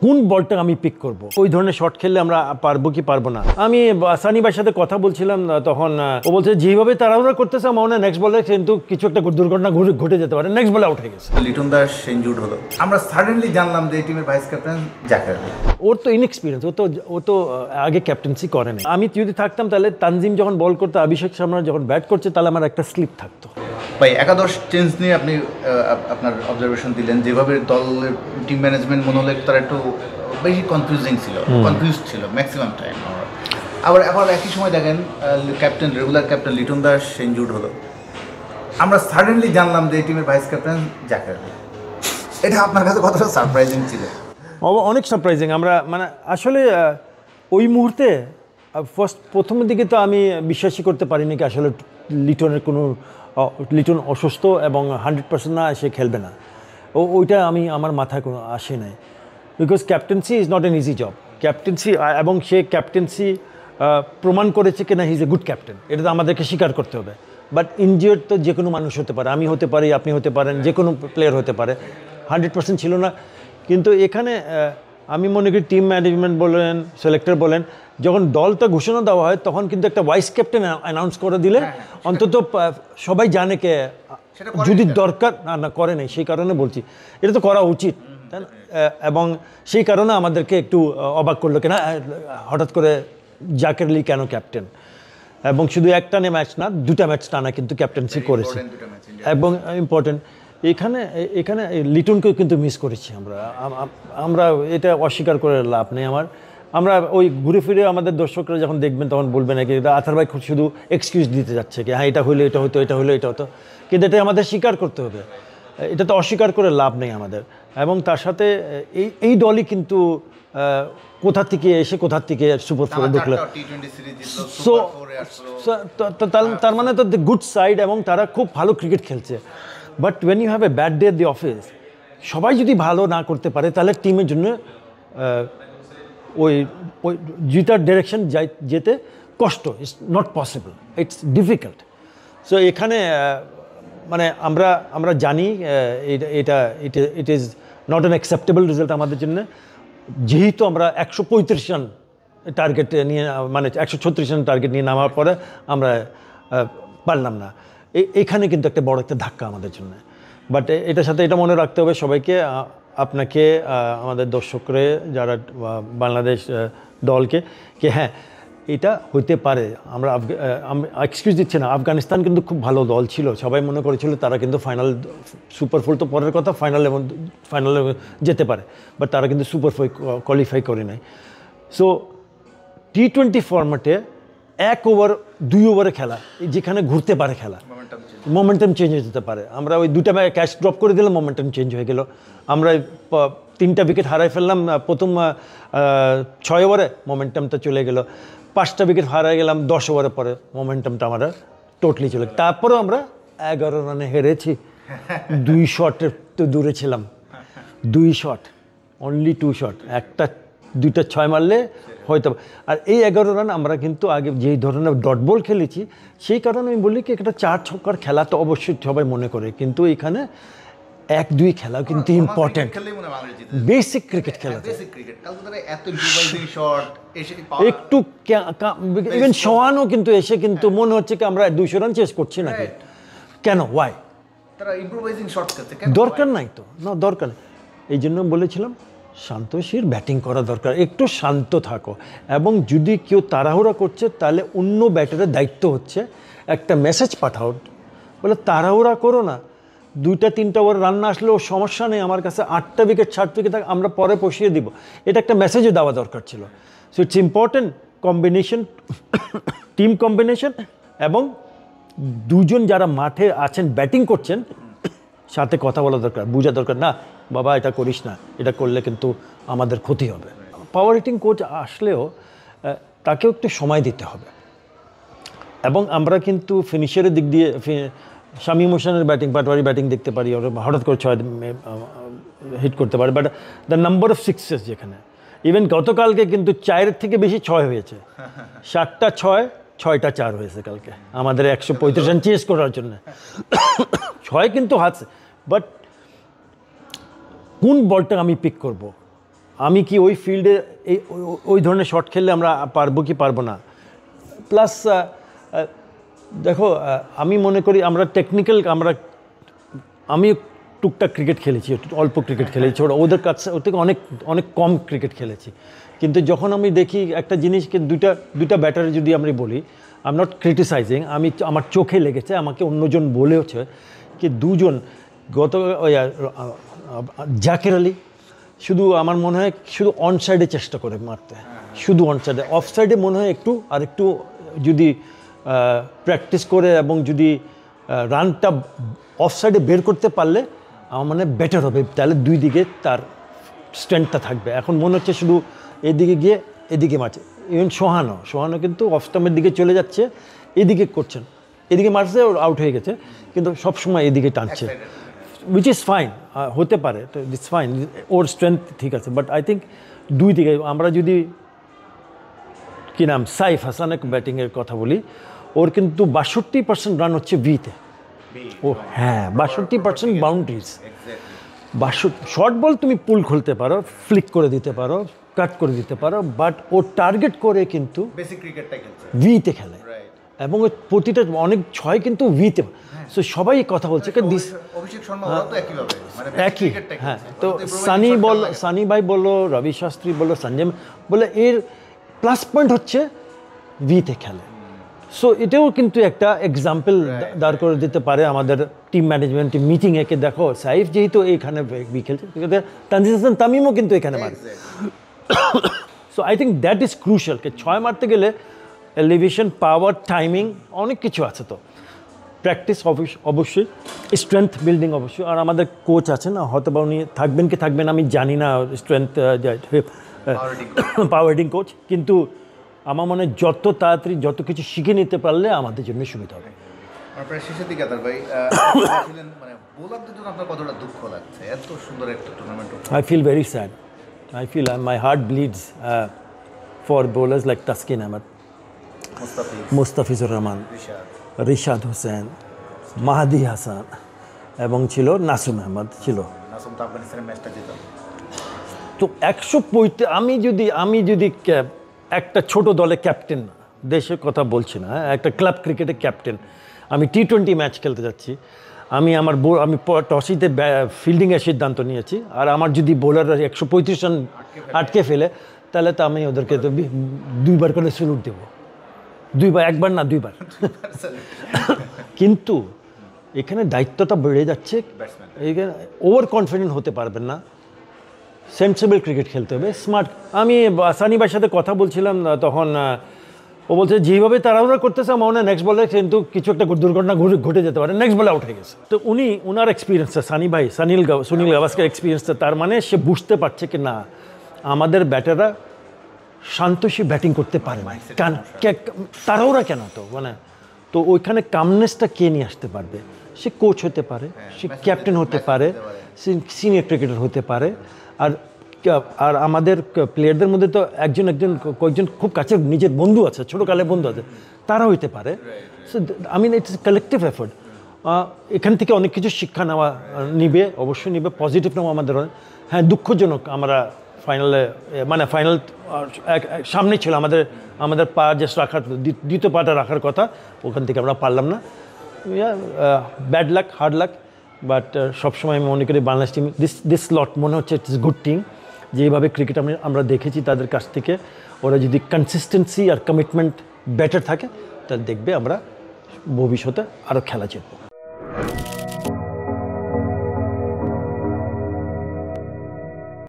কোন বলটা আমি পিক করব ওই ধরনের শট খেললে আমরা পারবো কি পারবো না। আমি সানি ভাইয়ের সাথে কথা বলছিলাম তখন ও বলছে যেভাবে তাড়াহুড়া করতেছে আমার মনে হয় নেক্সট বলে কিন্তু কিছু একটা দুর্ঘটনা ঘটে যেতে পারে, নেক্সট বলে আউট হয়ে গেছে। লিটন দাস ইনজুর্ড হলো, আমরা সাডেনলি জানলাম যে এই টিমের ভাইস ক্যাপ্টেন জাকের আলী। ওর তো ইনএক্সপিরিয়েন্স, ও তো আগে ক্যাপ্টেন্সি করে না। আমি যদি থাকতাম তাহলে তানজিম যখন বল করতো, অভিষেক শর্মা যখন ব্যাট করছে, তাহলে আমার একটা স্লিপ থাকতো। ভাই একাদশ চেঞ্জ নিয়ে আপনি আপনার অবজারভেশন দিলেন, যেভাবে দলের টিম ম্যানেজমেন্ট মনে হলো তারা একটু বেশি কনফিউজ ছিল ম্যাক্সিমাম টাইম। আবার একই সময় দেখেন regular captain Liton Das injured হলো, আমরা সাডেনলি জানলাম যে এই টিমের ভাইস ক্যাপ্টেন জাকের আলী। এটা আপনার কাছে কতটা সারপ্রাইজিং ছিল? অনেক সারপ্রাইজিং। আমরা মানে আসলে ওই মুহূর্তে প্রথমের দিকে তো আমি বিশ্বাসই করতে পারিনি কি আসলে লিটন অসুস্থ এবং 100% না সে খেলবে না। ওইটা আমার মাথায় কোনো আসে নাই, because captaincy is not an easy job. Captaincy এবং সে ক্যাপ্টেন্সি প্রমাণ করেছে কিনা he is a good captain, এটা তো আমাদেরকে স্বীকার করতে হবে। বাট ইনজিওর্ড তো যে কোনো মানুষ হতে পারে, আমি হতে পারি, আপনি হতে পারেন, যে কোনো প্লেয়ার হতে পারে। 100% ছিল না। কিন্তু এখানে আমি মনে করি টিম ম্যানেজমেন্ট বলেন, সিলেক্টর বলেন, যখন দলটা ঘোষণা দেওয়া হয় তখন কিন্তু একটা ভাইস ক্যাপ্টেন অ্যানাউন্স করে দিলে অন্তত সবাই জানে কে যদি দরকার না করে নাই, সেই কারণে বলছি এটা তো করা উচিত, তাই না? এবং সেই কারণে আমাদেরকে একটু অবাক করলো কিনা হঠাৎ করে জাকের আলী কেন ক্যাপ্টেন, এবং শুধু একটা ম্যাচ না, দুটা ম্যাচ টানা কিন্তু ক্যাপ্টেন্সি করেছে এবং ইম্পর্টেন্ট। এখানে লিটনকেও কিন্তু মিস করেছি আমরা এটা অস্বীকার করে লাভ নেই। আমরা ওই ঘুরে ফিরে আমাদের দর্শকরা যখন দেখবেন তখন বলবেন নাকি আথার ভাই শুধু এক্সকিউজ দিতে যাচ্ছে কি, হ্যাঁ এটা হইলে এটা হতো, এটা হলো এটা হতো, কিন্তু এটা আমাদের স্বীকার করতে হবে, এটা তো অস্বীকার করে লাভ নেই আমাদের। এবং তার সাথে এই দলই কিন্তু কোথা থেকে সুপার ফোরে ঢুকলো, সো তার মানে তো গুড সাইড এবং তারা খুব ভালো ক্রিকেট খেলছে। But when you have a bad day at the office, সবাই যদি ভালো না করতে পারে তাহলে টিমের জন্য ওই জিতার ডিরেকশন যেতে কষ্ট, it's not possible, it's difficult. So এখানে মানে আমরা জানি it is not an acceptable result আমাদের জন্য, যেহেতু আমরা 135 রান টার্গেট নিয়ে, মানে 136 রান টার্গেট নিয়ে নামার পরে আমরা পারলাম না। এখানে কিন্তু একটা বড় একটা ধাক্কা আমাদের জন্য। বাট এটার সাথে এটা মনে রাখতে হবে সবাইকে, আপনাকে, আমাদের দর্শকরে, যারা বাংলাদেশ দলকে, কি হ্যাঁ এটা হইতে পারে। আমরা এক্সকিউজ দিচ্ছি না, আফগানিস্তান কিন্তু খুব ভালো দল ছিল, সবাই মনে করেছিল তারা কিন্তু ফাইনাল, সুপার ফোর তো পরের কথা, ফাইনালে যেতে পারে, বাট তারা কিন্তু সুপার ফোর কোয়ালিফাই করে নাই। সো T20 ফরম্যাটে 1 ওভার 2 ওভারে খেলা, যেখানে ঘুরতে পারে খেলা, মোমেন্টাম চেঞ্জ হয়ে যেতে পারে। আমরা ওই দুটা ক্যাচ ড্রপ করে দিলাম, মোমেন্টাম চেঞ্জ হয়ে গেল। আমরা 3টা উইকেট হারাই ফেললাম প্রথম 6 ওভারে, মোমেন্টামটা চলে গেল। 5টা উইকেট হারাই গেলাম 10 ওভারের পরে, মোমেন্টামটা আমরা টোটালি চলে। তারপরেও আমরা 11 রানে হেরেছি, 2 শটের তো দূরে ছিলাম, 2 শট, অনলি 2 শট, 1টা 2টা 6 মারলে হয়তো। আর এই 11 রান আমরা কিন্তু আগে যেই ধরনের ডট বল খেলেছি, সেই কারণে আমি বলি কি একটা 4 ছক্কার খেলা তো অবশ্যই সবাই মনে করে, কিন্তু এখানে 1-2 খেলা কিন্তু ইম্পর্টেন্ট, বেসিক ক্রিকেট খেলা। একটু ইভেন সোয়ানও কিন্তু এসে কিন্তু মনে হচ্ছে কি আমরা 200 রান চেস করছি নাকি, কেন, ওয়াই? দরকার নাই তো, না দরকার নেই। এই জন্য বলেছিলাম শান্তশির ব্যাটিং করা দরকার, একটু শান্ত থাকো। এবং যদি কেউ তাড়াহুড়া করছে তাহলে অন্য ব্যাটারের দায়িত্ব হচ্ছে একটা মেসেজ পাঠাও, বলে তাড়াহুড়া করো না, 2টা-3টা ওভার রান না আসলেও সমস্যা নেই, আমার কাছে 8টা উইকেট 7 উইকেট আমরা পরে বসিয়ে দিব, এটা একটা মেসেজও দেওয়া দরকার ছিল। So it's important combination, team combination, এবং দুজন যারা মাঠে আছেন ব্যাটিং করছেন সাথে কথা বলা দরকার, বোঝা দরকার, না বাবা এটা করিস না, এটা করলে কিন্তু আমাদের ক্ষতি হবে। পাওয়ার হিটিং কোচ আসলেও তাকেও একটু সময় দিতে হবে। এবং আমরা কিন্তু ফিনিশারের দিক দিয়ে শামীম হোসেনের ব্যাটিং, পাটওয়ারি ব্যাটিং দেখতে পারি, ওরা হঠাৎ করে 6 হিট করতে পারে, but the number of sixes যেখানে, ইভেন গতকালকে কিন্তু 4-এর থেকে বেশি 6 হয়েছে, 7টা 6, 6টা 4 হয়েছে কালকে আমাদের 135 রান চেস করার জন্য। 6 কিন্তু হাতছে, বাট কোন বলটা আমি পিক করব আমি কি ওই ফিল্ডে ওই ধরনের শট খেললে আমরা পারবো কি পারবো না। প্লাস দেখো আমি মনে করি আমরা টেকনিক্যাল আমি টুকটাক ক্রিকেট খেলেছি, অল্প ক্রিকেট খেলেছি, ওদের কাছে ওর থেকে অনেক অনেক কম ক্রিকেট খেলেছি। কিন্তু যখন আমি দেখি একটা জিনিসকে দুইটা ব্যাটারে যদি আমি বলি, আই এম নট ক্রিটিসাইজিং, আমার চোখে লেগেছে, আমাকে অন্যজন বলেওছে কি দুজন জাকের আলী শুধু আমার মনে হয় শুধু অন সাইডে চেষ্টা করে মারতে, শুধু অন সাইডে, অফ সাইডে মনে হয় একটু যদি প্র্যাকটিস করে এবং যদি রানটা অফ সাইডে বের করতে পারলে আমার মানে বেটার হবে, তাহলে দুই দিকে তার স্ট্রেংথটা থাকবে। এখন মনে হচ্ছে শুধু এদিকে গিয়ে এদিকে মারছে। ইভেন সোহানো কিন্তু অফ স্টাম্পের দিকে চলে যাচ্ছে, এদিকে করছেন, এদিকে মারছে, ওর আউট হয়ে গেছে, কিন্তু সবসময় এদিকে টানছে, উইচ ইজ ফাইন, হতে পারে, ইটস ফাইন, ওর স্ট্রেংথ ঠিক আছে। বাট আই থিঙ্ক দুই দিকে আমরা যদি কি নাম সাইফ হাসানের ব্যাটিংয়ের কথা বলি, ওর কিন্তু 62% রান হচ্ছে ভিতে। ও হ্যাঁ, 62% বাউন্ডারিজ। শর্ট বল তুমি পুল খুলতে পারো, ফ্লিক করে দিতে পারো, কাট করে দিতে পারো, বাট ও টার্গেট করে কিন্তু ভিতে খেলে, এবং প্রতিটা অনেক ছয় কিন্তু ভিতে। সো সবাই কথা বলছে একই। হ্যাঁ, তো সানি ভাই বলো, রবি শাস্ত্রী বলো, সঞ্জয় বলে, এর প্লাস পয়েন্ট হচ্ছে ভিতে খেলে। সো এটাও কিন্তু একটা এক্সাম্পল দাঁড় করে দিতে পারে আমাদের টিম ম্যানেজমেন্ট মিটিংয়ে, কে দেখো সাইফ যেহেতু এইখানে খেলছে, তানজিদ হাসান তামিমও কিন্তু এখানে মারে। So I think that is crucial, কে ছয় মারতে গেলে এলিভেশন, পাওয়ার, টাইমিং, অনেক কিছু আছে। তো প্র্যাকটিস অবশ্যই, স্ট্রেংথ বিল্ডিং অবশ্যই। আর আমাদের কোচ আছেন, হয়তো বা উনি থাকবেন কি থাকবেন আমি জানি না, স্ট্রেংথ পাওয়ার হিটিং কোচ, কিন্তু আমার মনে হয় যত তাড়াতাড়ি যত কিছু শিখে নিতে পারলে আমাদের জন্য সুবিধা হবে। প্রায় শেষের দিকে ভাই, মানে বোলারদের জন্য আপনার কতটা দুঃখ লাগছে এত সুন্দর একটা tournament? I feel very sad. I feel my heart bleeds for bowlers like Taskin Ahmed, Mustafizur Rahman, Rishad Hossain, Mahedi Hasan, এবং ছিল নাসুম আহমদ ছিল। তো 135, আমি যদি একটা ছোট দলে ক্যাপ্টেন, দেশের কথা বলছি না, একটা ক্লাব ক্রিকেটের ক্যাপ্টেন, আমি T20 ম্যাচ খেলতে যাচ্ছি, আমি টসিতে ফিল্ডিংয়ের সিদ্ধান্ত নিয়েছি, আর আমার যদি বোলাররা 135 রান আটকে ফেলে, তাহলে তো আমি ওদেরকে তো 2বার করে স্যালুট দেবো, 2বার, একবার না 2বার। কিন্তু এখানে দায়িত্বটা বেড়ে যাচ্ছে, এখানে ওভার কনফিডেন্ট হতে পারবেন না, সেন্সিবল ক্রিকেট খেলতে হবে, স্মার্ট। আমি সানি ভাইয়ের সাথে কথা বলছিলাম, তখন ও বলছে যেভাবে তাড়াহুড়া করতেছে আমার মনে হয় নেক্সট বলে কিন্তু কিছু একটা দুর্ঘটনা ঘটে যেতে পারে, নেক্সট বলে আউট হয়ে গেছে। তো ওনার এক্সপিরিয়েন্সটা, সানি ভাই, সুনীল গাভাস্কার এক্সপিরিয়েন্সটা, তার মানে সে বুঝতে পারছে কি না আমাদের ব্যাটাররা শান্তশী ব্যাটিং করতে পারে না, তাড়াহুড়া কেন, তো মানে তো ওইখানে কামনেসটা কে নিয়ে আসতে পারবে? সে কোচ হতে পারে, সে ক্যাপ্টেন হতে পারে, সে সিনিয়র ক্রিকেটার হতে পারে। আর আমাদের প্লেয়ারদের মধ্যে তো কয়েকজন খুব কাছের নিজের বন্ধু আছে, ছোটোকালের বন্ধু আছে, তারা হইতে পারে। So I mean it's collective effort. এখান থেকে অনেক কিছু শিক্ষা নিবে, অবশ্যই নিবে, পজিটিভ নেওয়া আমাদের। হ্যাঁ, দুঃখজনক আমরা ফাইনাল সামনে ছিল, আমাদের পা যে রাখার, দ্বিতীয় পাটা রাখার কথা, ওখান থেকে আমরা পারলাম না। Bad luck, hard lakh, but সবসময় আমি মনে করি বাংলাদেশ টিম, দিস লট মনে হচ্ছে ইটস গুড টিম। যেভাবে ক্রিকেট আমরা দেখেছি তাদের কাছ থেকে, ওরা যদি কনসিস্টেন্সি আর কমিটমেন্ট বেটার থাকে, তাহলে দেখবে আমরা ভবিষ্যতে আরও খেলা জিতবো।